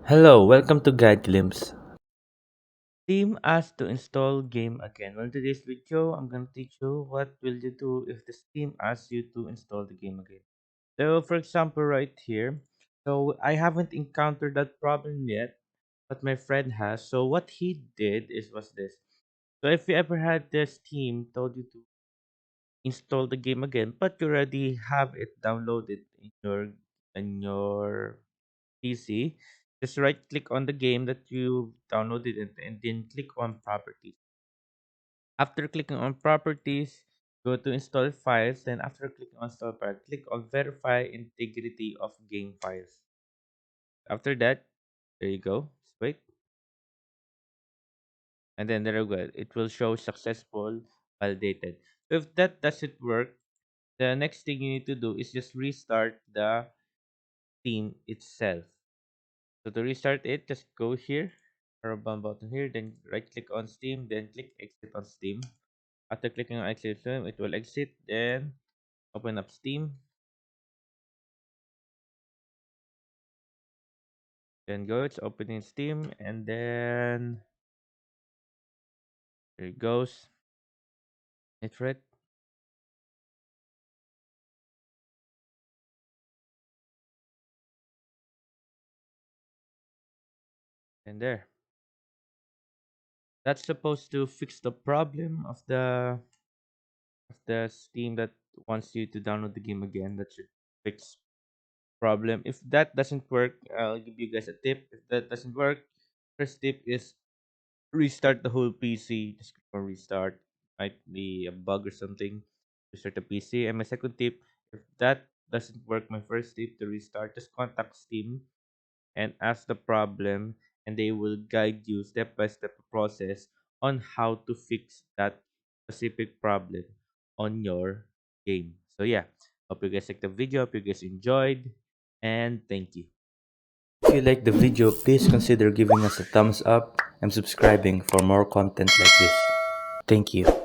Hello, welcome to Guide Glimpse. Team asked to install game again. Well, in today's video, I'm gonna teach you what will you do if the Steam asks you to install the game again. So, for example, right here, so I haven't encountered that problem yet, but my friend has. So what he did was this. So if you ever had this team told you to install the game again, but you already have it downloaded in your PC, just right click on the game that you downloaded and then click on properties. After clicking on properties, go to install files. Then after clicking on install file, click on verify integrity of game files. After that, there you go. Just wait. And then there you go. It will show successful validated. So if that doesn't work, the next thing you need to do is just restart the Steam itself. So to restart it, just go here, or button here, then right click on Steam, then click exit on Steam. After clicking on exit Steam, it will exit, then open up Steam, then go, it's opening Steam, and then there it goes. It's right, and there. That's supposed to fix the problem of the Steam that wants you to download the game again. That should fix problem. If that doesn't work, I'll give you guys a tip. If that doesn't work, first tip is restart the whole PC. Just click on restart. Might be a bug or something. Restart the PC. And my second tip, if that doesn't work, my first tip to restart, just contact Steam and ask the problem, and they will guide you step by step process on how to fix that specific problem on your game. So yeah, hope you guys liked the video. Hope you guys enjoyed, and thank you. If you like the video, please consider giving us a thumbs up and subscribing for more content like this. Thank you.